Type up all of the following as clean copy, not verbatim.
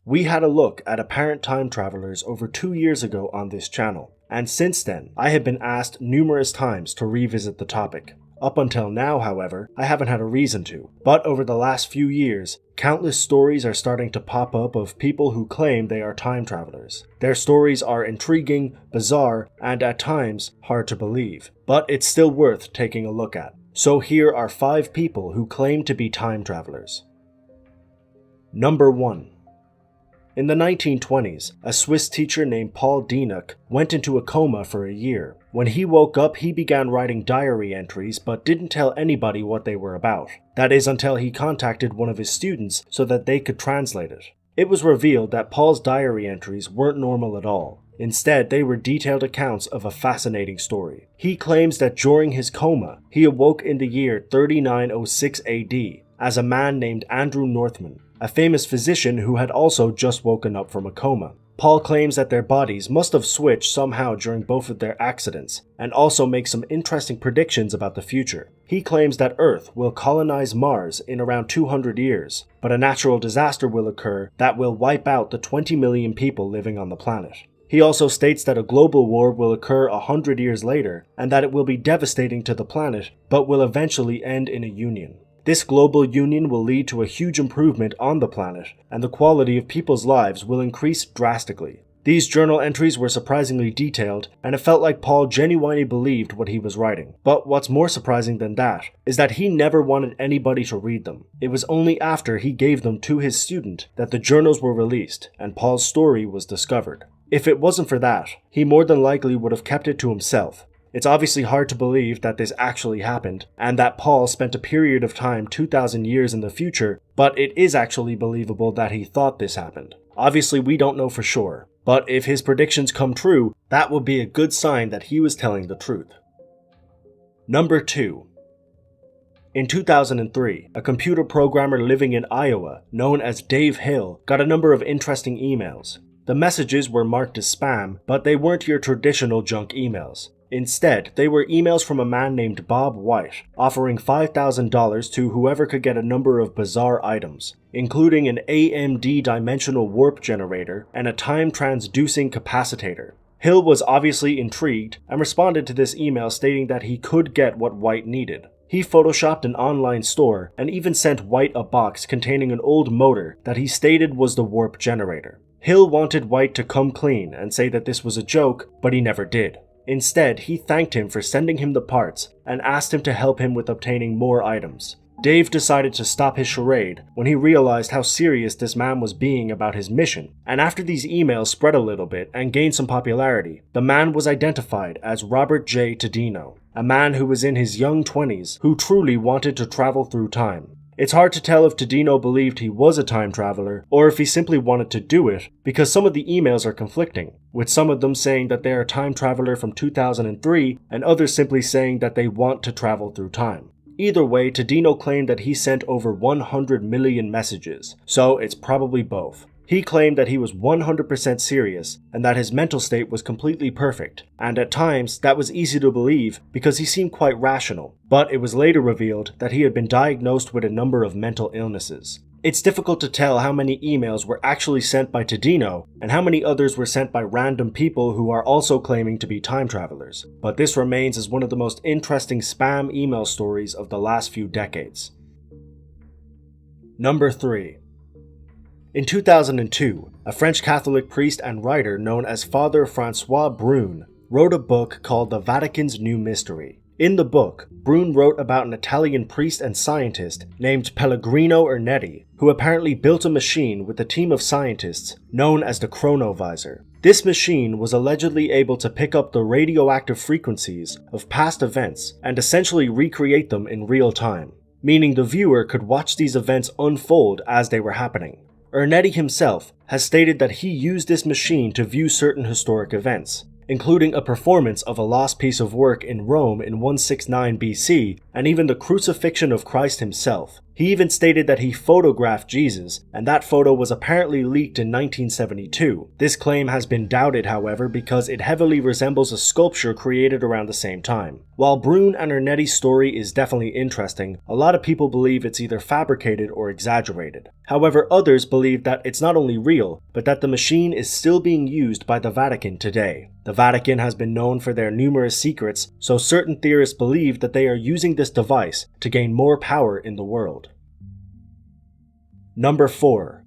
We had a look at apparent time travelers over 2 years ago on this channel, and since then, I have been asked numerous times to revisit the topic. Up until now, however, I haven't had a reason to, but over the last few years, countless stories are starting to pop up of people who claim they are time travelers. Their stories are intriguing, bizarre, and at times hard to believe, but it's still worth taking a look at. So here are 5 people who claim to be time travelers. Number 1. In the 1920s, a Swiss teacher named Paul Dirac went into a coma for a year. When he woke up, he began writing diary entries but didn't tell anybody what they were about. That is until he contacted one of his students so that they could translate it. It was revealed that Paul's diary entries weren't normal at all. Instead, they were detailed accounts of a fascinating story. He claims that during his coma, he awoke in the year 3906 AD as a man named Andrew Northman, a famous physician who had also just woken up from a coma. Paul claims that their bodies must have switched somehow during both of their accidents, and also makes some interesting predictions about the future. He claims that Earth will colonize Mars in around 200 years, but a natural disaster will occur that will wipe out the 20 million people living on the planet. He also states that a global war will occur 100 years later, and that it will be devastating to the planet, but will eventually end in a union. This global union will lead to a huge improvement on the planet, and the quality of people's lives will increase drastically. These journal entries were surprisingly detailed, and it felt like Paul genuinely believed what he was writing. But what's more surprising than that is that he never wanted anybody to read them. It was only after he gave them to his student that the journals were released, and Paul's story was discovered. If it wasn't for that, he more than likely would have kept it to himself. It's obviously hard to believe that this actually happened, and that Paul spent a period of time 2,000 years in the future, but it is actually believable that he thought this happened. Obviously, we don't know for sure, but if his predictions come true, that would be a good sign that he was telling the truth. Number 2. In 2003, a computer programmer living in Iowa, known as Dave Hill, got a number of interesting emails. The messages were marked as spam, but they weren't your traditional junk emails. Instead, they were emails from a man named Bob White, offering $5,000 to whoever could get a number of bizarre items, including an AMD dimensional warp generator and a time transducing capacitor. Hill was obviously intrigued and responded to this email stating that he could get what White needed. He photoshopped an online store and even sent White a box containing an old motor that he stated was the warp generator. Hill wanted White to come clean and say that this was a joke, but he never did. Instead, he thanked him for sending him the parts and asked him to help him with obtaining more items. Dave decided to stop his charade when he realized how serious this man was being about his mission, and after these emails spread a little bit and gained some popularity, the man was identified as Robert J. Tadino, a man who was in his young 20s who truly wanted to travel through time. It's hard to tell if Tadino believed he was a time traveler or if he simply wanted to do it, because some of the emails are conflicting, with some of them saying that they are a time traveler from 2003 and others simply saying that they want to travel through time. Either way, Tadino claimed that he sent over 100 million messages, so it's probably both. He claimed that he was 100% serious and that his mental state was completely perfect, and at times that was easy to believe because he seemed quite rational, but it was later revealed that he had been diagnosed with a number of mental illnesses. It's difficult to tell how many emails were actually sent by Tadino and how many others were sent by random people who are also claiming to be time travelers, but this remains as one of the most interesting spam email stories of the last few decades. Number 3. In 2002, a French Catholic priest and writer known as Father Francois Brune wrote a book called The Vatican's New Mystery. In the book, Brune wrote about an Italian priest and scientist named Pellegrino Ernetti, who apparently built a machine with a team of scientists known as the Chronovisor. This machine was allegedly able to pick up the radioactive frequencies of past events and essentially recreate them in real time, meaning the viewer could watch these events unfold as they were happening. Ernetti himself has stated that he used this machine to view certain historic events. including a performance of a lost piece of work in Rome in 169 BC, and even the crucifixion of Christ himself. He even stated that he photographed Jesus, and that photo was apparently leaked in 1972. This claim has been doubted, however, because it heavily resembles a sculpture created around the same time. While Brune and Ernetti's story is definitely interesting, a lot of people believe it's either fabricated or exaggerated. However, others believe that it's not only real, but that the machine is still being used by the Vatican today. The Vatican has been known for their numerous secrets, so certain theorists believe that they are using this device to gain more power in the world. Number 4.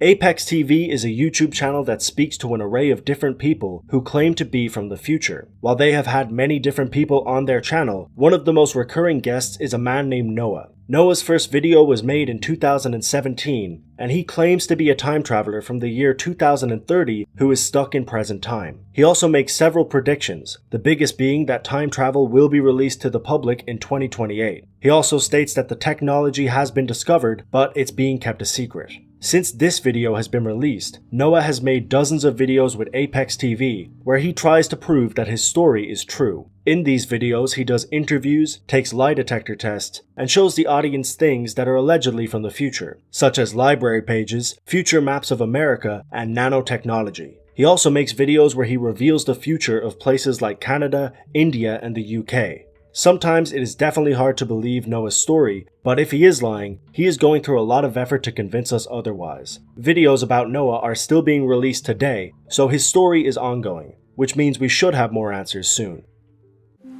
Apex TV is a YouTube channel that speaks to an array of different people who claim to be from the future. While they have had many different people on their channel, one of the most recurring guests is a man named Noah. Noah's first video was made in 2017, and he claims to be a time traveler from the year 2030 who is stuck in present time. He also makes several predictions, the biggest being that time travel will be released to the public in 2028. He also states that the technology has been discovered, but it's being kept a secret. Since this video has been released, Noah has made dozens of videos with Apex TV where he tries to prove that his story is true. In these videos, he does interviews, takes lie detector tests, and shows the audience things that are allegedly from the future, such as library pages, future maps of America, and nanotechnology. He also makes videos where he reveals the future of places like Canada, India, and the UK. Sometimes it is definitely hard to believe Noah's story, but if he is lying, he is going through a lot of effort to convince us otherwise. Videos about Noah are still being released today, so his story is ongoing, which means we should have more answers soon.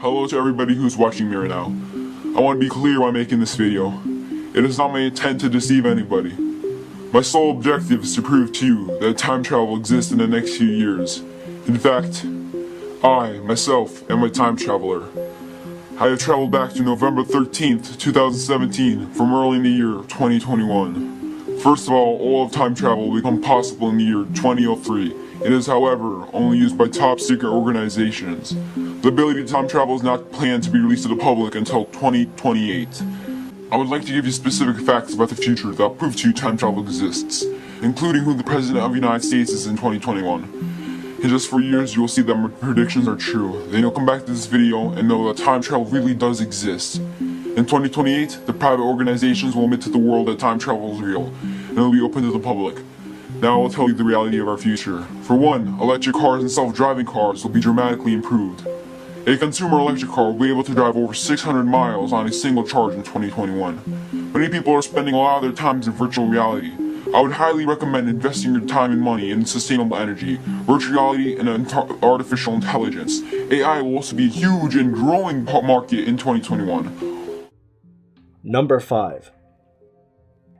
Hello to everybody who's watching me right now. I want to be clear while making this video. It is not my intent to deceive anybody. My sole objective is to prove to you that time travel exists in the next few years. In fact, I, myself, am a time traveler. I have traveled back to November 13th, 2017 from early in the year 2021. First of all of time travel will become possible in the year 2003. It is, however, only used by top secret organizations. The ability to time travel is not planned to be released to the public until 2028. I would like to give you specific facts about the future that will prove to you time travel exists, including who the President of the United States is in 2021. In just 4 years, you will see that my predictions are true. Then you'll come back to this video and know that time travel really does exist. In 2028, the private organizations will admit to the world that time travel is real, and it will be open to the public. Now I will tell you the reality of our future. For one, electric cars and self-driving cars will be dramatically improved. A consumer electric car will be able to drive over 600 miles on a single charge in 2021. Many people are spending a lot of their time in virtual reality. I would highly recommend investing your time and money in sustainable energy, virtual reality, and artificial intelligence. AI will also be a huge and growing market in 2021. Number 5.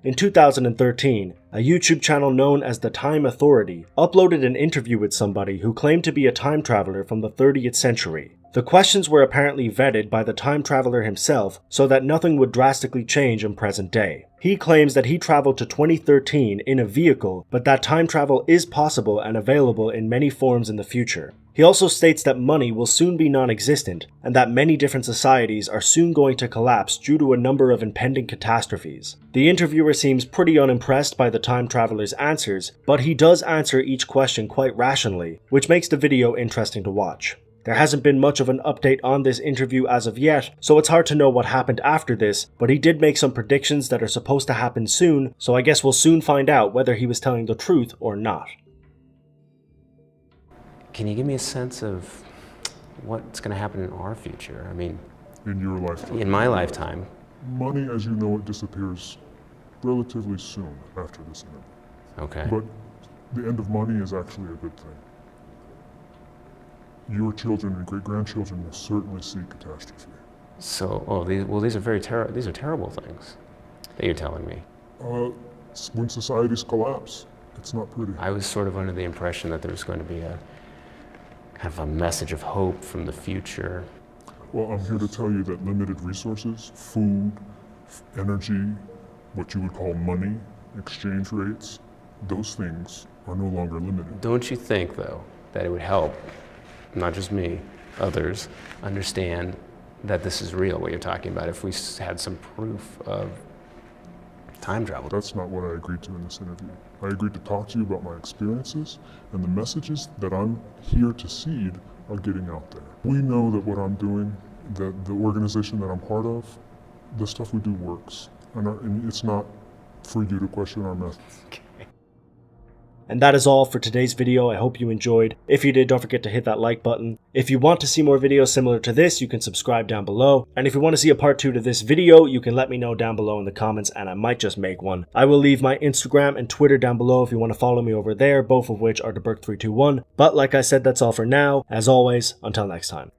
In 2013, a YouTube channel known as The Time Authority uploaded an interview with somebody who claimed to be a time traveler from the 30th century. The questions were apparently vetted by the time traveler himself so that nothing would drastically change in present day. He claims that he traveled to 2013 in a vehicle, but that time travel is possible and available in many forms in the future. He also states that money will soon be non-existent, and that many different societies are soon going to collapse due to a number of impending catastrophes. The interviewer seems pretty unimpressed by the time traveler's answers, but he does answer each question quite rationally, which makes the video interesting to watch. There hasn't been much of an update on this interview as of yet, so it's hard to know what happened after this, but he did make some predictions that are supposed to happen soon, so I guess we'll soon find out whether he was telling the truth or not. Can you give me a sense of what's going to happen in our future? I mean, in your lifetime. in my lifetime. Money, as you know it, disappears relatively soon after this event. Okay. But the end of money is actually a good thing. Your children and great-grandchildren will certainly see catastrophe. So, these are terrible things that you're telling me. When societies collapse, it's not pretty. I was sort of under the impression that there was going to be a kind of a message of hope from the future. Well, I'm here to tell you that limited resources, food, energy, what you would call money, exchange rates, those things are no longer limited. Don't you think, though, that it would help, not just me, others, understand that this is real, what you're talking about, if we had some proof of time travel. That's not what I agreed to in this interview. I agreed to talk to you about my experiences, and the messages that I'm here to seed are getting out there. We know that what I'm doing, that the organization that I'm part of, the stuff we do works. And it's not for you to question our methods. And that is all for today's video. I hope you enjoyed. If you did, don't forget to hit that like button. If you want to see more videos similar to this, you can subscribe down below. And if you want to see a part 2 to this video, you can let me know down below in the comments and I might just make one. I will leave my Instagram and Twitter down below if you want to follow me over there, both of which are DeBerk321. But like I said, that's all for now. As always, until next time.